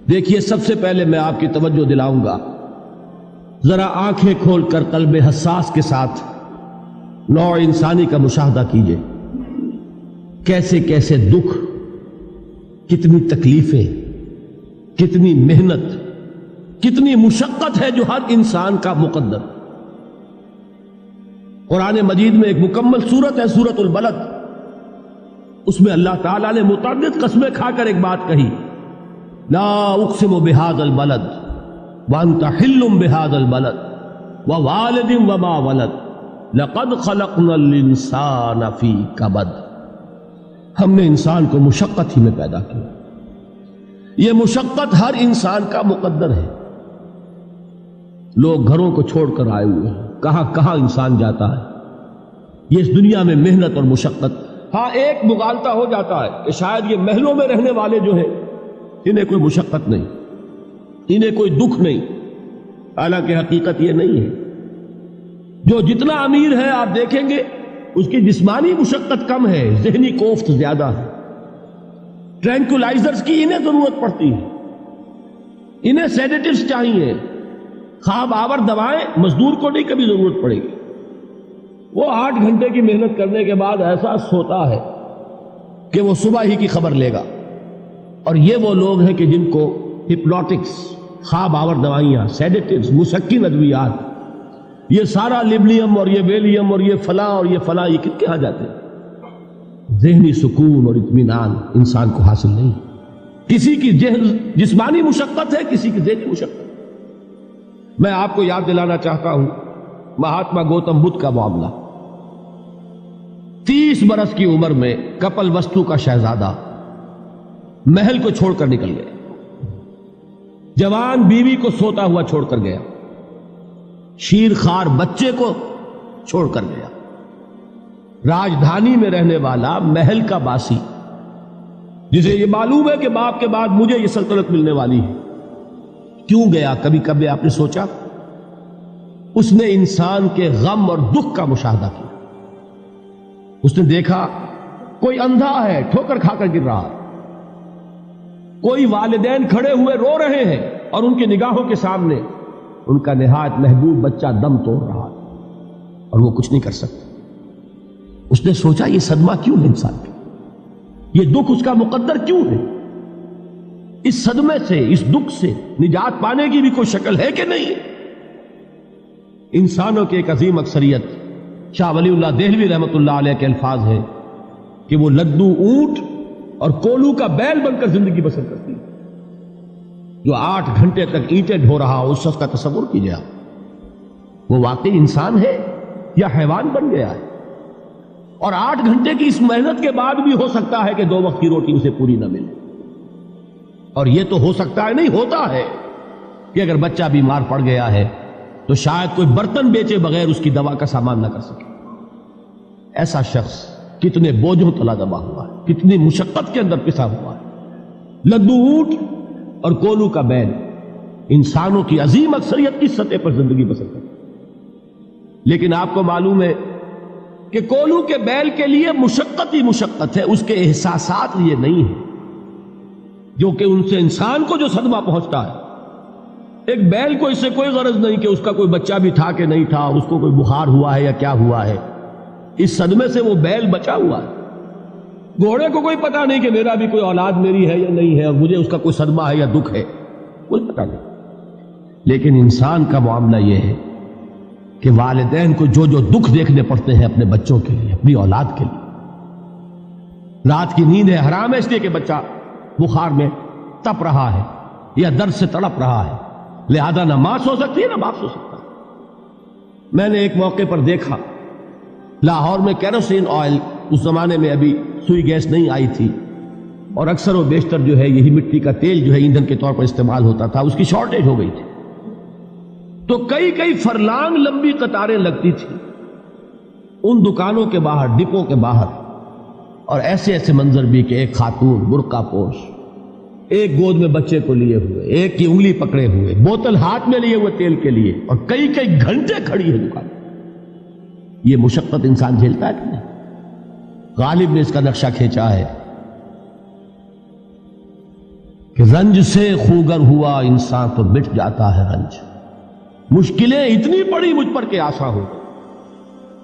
دیکھیے، سب سے پہلے میں آپ کی توجہ دلاؤں گا، ذرا آنکھیں کھول کر قلب حساس کے ساتھ نوع انسانی کا مشاہدہ کیجئے۔ کیسے کیسے دکھ، کتنی تکلیفیں، کتنی محنت، کتنی مشقت ہے جو ہر انسان کا مقدر۔ قرآن مجید میں ایک مکمل سورت ہے، سورت البلد، اس میں اللہ تعالیٰ نے متعدد قسمیں کھا کر ایک بات کہی، لا اقسم بہذا البلد وانت حل بہذا البلد ووالد وما ولد لقد خلقنا الانسان فی کبد۔ ہم نے انسان کو مشقت ہی میں پیدا کیا، یہ مشقت ہر انسان کا مقدر ہے۔ لوگ گھروں کو چھوڑ کر آئے ہوئے ہیں، کہاں کہاں انسان جاتا ہے، یہ اس دنیا میں محنت اور مشقت۔ ہاں، ایک مغالطہ ہو جاتا ہے کہ شاید یہ محلوں میں رہنے والے جو ہیں انہیں کوئی مشقت نہیں، انہیں کوئی دکھ نہیں، حالانکہ حقیقت یہ نہیں ہے۔ جو جتنا امیر ہے آپ دیکھیں گے اس کی جسمانی مشقت کم ہے، ذہنی کوفت زیادہ ہے۔ ٹرینکولائزرز کی انہیں ضرورت پڑتی ہے، انہیں سیڈیٹیوز چاہیے، خواب آور دوائیں مزدور کو نہیں کبھی ضرورت پڑے گی۔ وہ 8 گھنٹے کی محنت کرنے کے بعد احساس ہوتا ہے کہ وہ صبح ہی کی خبر لے گا۔ اور یہ وہ لوگ ہیں کہ جن کو ہپنوٹکس، خواب آور دوائیاں، سیڈیٹیوز، مسکن ادویات، یہ سارا لیبلیم اور یہ ویلیم اور یہ فلاں اور یہ فلاں، یہ کت کے ہاں جاتے ہیں؟ ذہنی سکون اور اطمینان انسان کو حاصل نہیں۔ کسی کی جسمانی مشقت ہے، کسی کی ذہنی مشقت۔ میں آپ کو یاد دلانا چاہتا ہوں مہاتما گوتم بدھ کا معاملہ۔ 30 برس کی عمر میں کپل وستو کا شہزادہ محل کو چھوڑ کر نکل گیا، جوان بیوی کو سوتا ہوا چھوڑ کر گیا، شیر خوار بچے کو چھوڑ کر گیا۔ راجدھانی میں رہنے والا محل کا باسی، جسے یہ معلوم ہے کہ باپ کے بعد مجھے یہ سلطنت ملنے والی ہے، کیوں گیا؟ کبھی کبھی آپ نے سوچا؟ اس نے انسان کے غم اور دکھ کا مشاہدہ کیا۔ اس نے دیکھا کوئی اندھا ہے، ٹھوکر کھا کر گر رہا ہے، کوئی والدین کھڑے ہوئے رو رہے ہیں اور ان کی نگاہوں کے سامنے ان کا نہایت محبوب بچہ دم توڑ رہا ہے اور وہ کچھ نہیں کر سکتا۔ اس نے سوچا یہ صدمہ کیوں ہے انسان کا، یہ دکھ اس کا مقدر کیوں ہے؟ اس صدمے سے، اس دکھ سے نجات پانے کی بھی کوئی شکل ہے کہ نہیں؟ انسانوں کی ایک عظیم اکثریت، شاہ ولی اللہ دہلوی رحمۃ اللہ علیہ کے الفاظ ہیں کہ وہ لدو اونٹ اور کولو کا بیل بن کر زندگی بسر کرتی ہے۔ جو 8 گھنٹے تک اینٹیں ڈھو رہا ہو، اس شخص کا تصور کیجیے، وہ واقعی انسان ہے یا حیوان بن گیا ہے؟ اور 8 گھنٹے کی اس محنت کے بعد بھی ہو سکتا ہے کہ 2 وقت کی روٹی اسے پوری نہ ملے۔ اور یہ تو ہو سکتا ہے، نہیں ہوتا ہے کہ اگر بچہ بیمار پڑ گیا ہے تو شاید کوئی برتن بیچے بغیر اس کی دوا کا سامان نہ کر سکے۔ ایسا شخص کتنے بوجھوں تلا دبا ہوا ہے، کتنی مشقت کے اندر پسا ہوا ہے۔ لدو اونٹ اور کولو کا بیل، انسانوں کی عظیم اکثریت کی سطح پر زندگی بسر کرتی ہے۔ لیکن آپ کو معلوم ہے کہ کولو کے بیل کے لیے مشقت ہی مشقت ہے، اس کے احساسات یہ نہیں ہیں جو کہ ان سے انسان کو جو صدمہ پہنچتا ہے۔ ایک بیل کو اس سے کوئی غرض نہیں کہ اس کا کوئی بچہ بھی تھا کہ نہیں تھا، اس کو کوئی بخار ہوا ہے یا کیا ہوا ہے، اس صدمے سے وہ بیل بچا ہوا ہے۔ گھوڑے کو کوئی پتہ نہیں کہ میرا بھی کوئی اولاد میری ہے یا نہیں ہے اور مجھے اس کا کوئی صدمہ ہے یا دکھ ہے، کوئی پتہ نہیں۔ لیکن انسان کا معاملہ یہ ہے کہ والدین کو جو جو دکھ دیکھنے پڑتے ہیں اپنے بچوں کے لیے، اپنی اولاد کے لیے۔ رات کی نیند ہے حرام ہے اس لیے کہ بچہ بخار میں تپ رہا ہے یا درد سے تڑپ رہا ہے، لہذا نہ ماں سو سکتی ہے نہ باپ سو سکتا۔ میں نے ایک موقع پر دیکھا، لاہور میں کیروسین آئل، اس زمانے میں ابھی سوئی گیس نہیں آئی تھی اور اکثر و بیشتر جو ہے یہی مٹی کا تیل جو ہے ایندھن کے طور پر استعمال ہوتا تھا، اس کی شارٹیج ہو گئی تھی۔ تو کئی فرلانگ لمبی قطاریں لگتی تھی ان دکانوں کے باہر، ڈپوں کے باہر، اور ایسے ایسے منظر بھی کہ ایک خاتون برقع پوش، ایک گود میں بچے کو لیے ہوئے، ایک کی انگلی پکڑے ہوئے، بوتل ہاتھ میں لیے ہوئے تیل کے لیے، اور کئی گھنٹے کھڑی ہے دکان۔ یہ مشقت انسان جھیلتا ہے کہ نہیں؟ غالب نے اس کا نقشہ کھینچا ہے۔ کہ رنج سے خوگر ہوا انسان تو مٹ جاتا ہے رنج، مشکلیں اتنی پڑی مجھ پر کہ آسان ہو گئی۔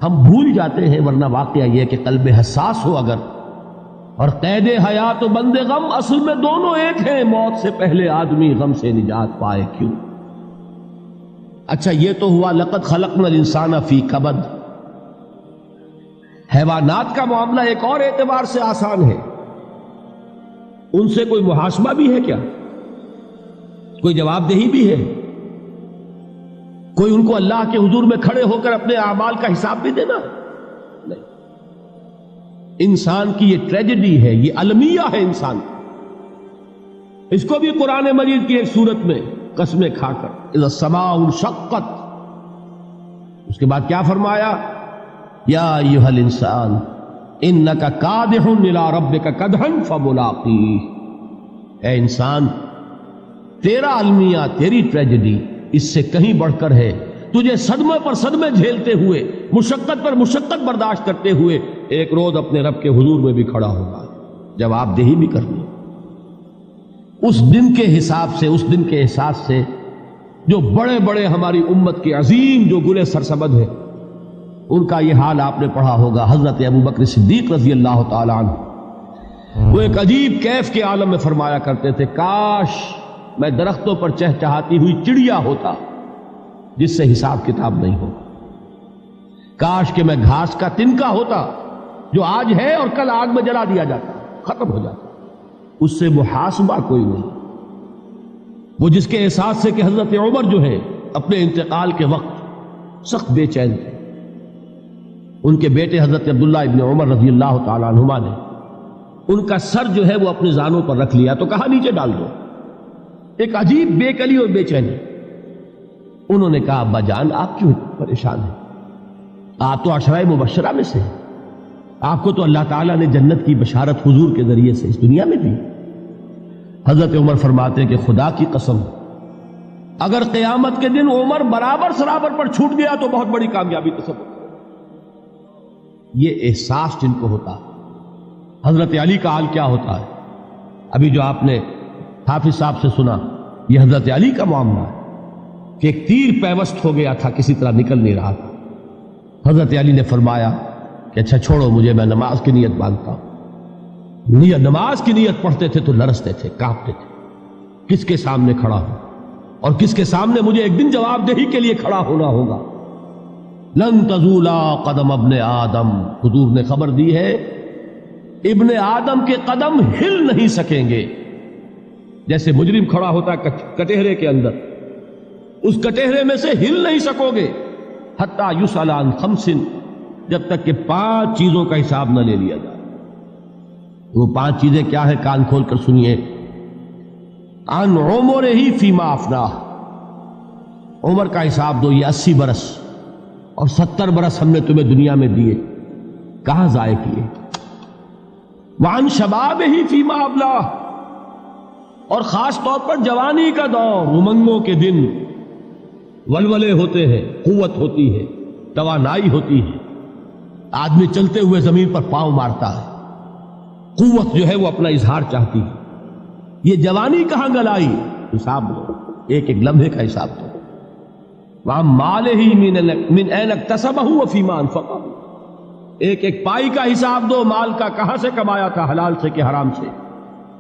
ہم بھول جاتے ہیں، ورنہ واقعہ یہ کہ قلب حساس ہو اگر، اور قید حیات و بند غم اصل میں دونوں ایک ہیں، موت سے پہلے آدمی غم سے نجات پائے کیوں۔ اچھا یہ تو ہوا لقد خلقنا الانسان فی کبد۔ حیوانات کا معاملہ ایک اور اعتبار سے آسان ہے، ان سے کوئی محاسبہ بھی ہے کیا؟ کوئی جواب دہی بھی ہے؟ کوئی ان کو اللہ کے حضور میں کھڑے ہو کر اپنے اعمال کا حساب بھی دینا؟ نہیں۔ انسان کی یہ ٹریجڈی ہے، یہ المیہ ہے انسان۔ اس کو بھی قرآن مجید کی ایک سورت میں قسمیں کھا کر اذا السماء انشقت، اس کے بعد کیا فرمایا؟ یا ایھا الانسان انک کادح الی ربک کدحا فملاقیہ۔ اے انسان، تیرا المیہ، تیری ٹریجڈی اس سے کہیں بڑھ کر ہے، تجھے صدمے پر صدمے جھیلتے ہوئے، مشقت پر مشقت برداشت کرتے ہوئے ایک روز اپنے رب کے حضور میں بھی کھڑا ہوگا، جواب دہی بھی کرنی۔ اس دن کے حساب سے، اس دن کے احساس سے جو بڑے بڑے ہماری امت کے عظیم جو گلے سرسبد ہیں، ان کا یہ حال آپ نے پڑھا ہوگا۔ حضرت ابوبکر صدیق رضی اللہ تعالیٰ عنہ وہ ایک عجیب کیف کے عالم میں فرمایا کرتے تھے، کاش میں درختوں پر چہچہاتی ہوئی چڑیا ہوتا جس سے حساب کتاب نہیں ہو، کاش کہ میں گھاس کا تنکا ہوتا جو آج ہے اور کل آگ میں جلا دیا جاتا، ختم ہو جاتا، اس سے محاسبہ کوئی نہیں۔ وہ جس کے احساس سے کہ حضرت عمر جو ہے اپنے انتقال کے وقت سخت بے چین تھے، ان کے بیٹے حضرت عبداللہ ابن عمر رضی اللہ تعالیٰ عنہما نے ان کا سر جو ہے وہ اپنے زانوں پر رکھ لیا تو کہا نیچے ڈال دو۔ ایک عجیب بے کلی اور بے چینی۔ انہوں نے کہا ابا جان آپ کیوں پریشان ہیں؟ آپ تو عشرہ مبشرہ میں سے، آپ کو تو اللہ تعالیٰ نے جنت کی بشارت حضور کے ذریعے سے اس دنیا میں دی۔ حضرت عمر فرماتے ہیں کہ خدا کی قسم اگر قیامت کے دن عمر برابر سرابر پر چھوٹ گیا تو بہت بڑی کامیابی تصور۔ یہ احساس جن کو ہوتا، حضرت علی کا حال کیا ہوتا ہے؟ ابھی جو آپ نے حافظ صاحب سے سنا، یہ حضرت علی کا معاملہ ہے کہ ایک تیر پیوست ہو گیا تھا، کسی طرح نکل نہیں رہا تھا۔ حضرت علی نے فرمایا کہ اچھا چھوڑو مجھے، میں نماز کی نیت باندھتا ہوں۔ نماز کی نیت پڑھتے تھے تو لرزتے تھے، کانپتے تھے، کس کے سامنے کھڑا ہوں اور کس کے سامنے مجھے ایک دن جواب دہی کے لیے کھڑا ہونا ہوگا۔ لن تزولا قدم ابن آدم، حضور نے خبر دی ہے ابن آدم کے قدم ہل نہیں سکیں گے۔ جیسے مجرم کھڑا ہوتا ہے کٹہرے کے اندر، اس کٹہرے میں سے ہل نہیں سکو گے حتی یسأل عن خمس، جب تک کہ 5 چیزوں کا حساب نہ لے لیا جائے۔ وہ 5 چیزیں کیا ہے؟ کان کھول کر سنیے۔ عن عمرہ فیما افناہ، عمر کا حساب دو، یہ 80 برس اور 70 برس ہم نے تمہیں دنیا میں دیے، کہاں ضائع کیے؟ وعن شبابہ فیما ابلاہ، اور خاص طور پر جوانی کا دور، امنگوں کے دن، ولولے ہوتے ہیں، قوت ہوتی ہے، توانائی ہوتی ہے، آدمی چلتے ہوئے زمین پر پاؤں مارتا ہے، قوت جو ہے وہ اپنا اظہار چاہتی ہے۔ یہ جوانی کہاں گلائی؟ حساب دو، ایک ایک لمحے کا حساب دو۔ وَعَن مَالِهِ مِنْ أَيْنَ اكْتَسَبَهُ وَفِيمَا أَنْفَقَهُ، ایک ایک پائی کا حساب دو، مال کا کہاں سے کمایا تھا، حلال سے کہ حرام سے،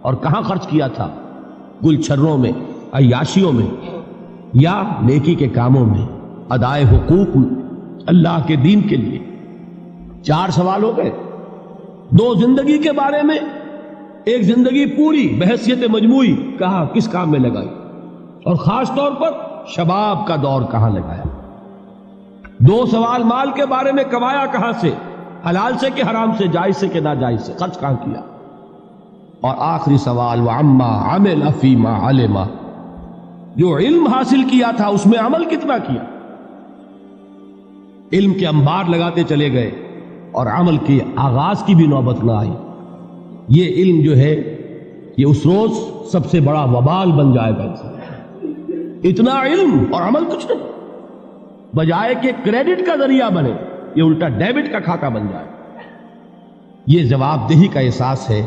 اور کہاں خرچ کیا تھا، گل چھروں میں، عیاشیوں میں، یا نیکی کے کاموں میں، ادائے حقوق اللہ کے دین کے لیے۔ 4 سوال ہو گئے، 2 زندگی کے بارے میں، ایک زندگی پوری بحیثیت مجموعی کہاں کس کام میں لگائی، اور خاص طور پر شباب کا دور کہاں لگایا۔ 2 سوال مال کے بارے میں، کمایا کہاں سے، حلال سے کہ حرام سے، جائز سے کہ ناجائز سے، خرچ کہاں کیا، اور آخری سوال وعما عمل فیما علم، جو علم حاصل کیا تھا اس میں عمل کتنا کیا۔ علم کے انبار لگاتے چلے گئے اور عمل کے آغاز کی بھی نوبت نہ آئی۔ یہ علم جو ہے یہ اس روز سب سے بڑا وبال بن جائے گا انسان۔ اتنا علم اور عمل کچھ نہیں، بجائے کہ کریڈٹ کا ذریعہ بنے یہ الٹا ڈیبٹ کا کھاتہ بن جائے۔ یہ جواب دہی کا احساس ہے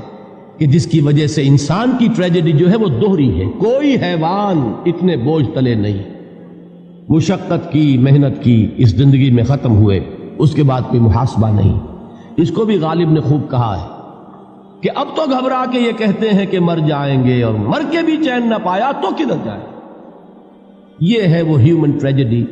کہ جس کی وجہ سے انسان کی ٹریجڈی جو ہے وہ دوہری ہے. کوئی حیوان اتنے بوجھ تلے نہیں. مشقت کی، محنت کی، اس زندگی میں ختم ہوئے، اس کے بعد کوئی محاسبہ نہیں. اس کو بھی غالب نے خوب کہا ہے کہ اب تو گھبرا کے یہ کہتے ہیں کہ مر جائیں گے، اور مر کے بھی چین نہ پایا تو کدھر جائے. یہ ہے وہ ہیومن ٹریجڈی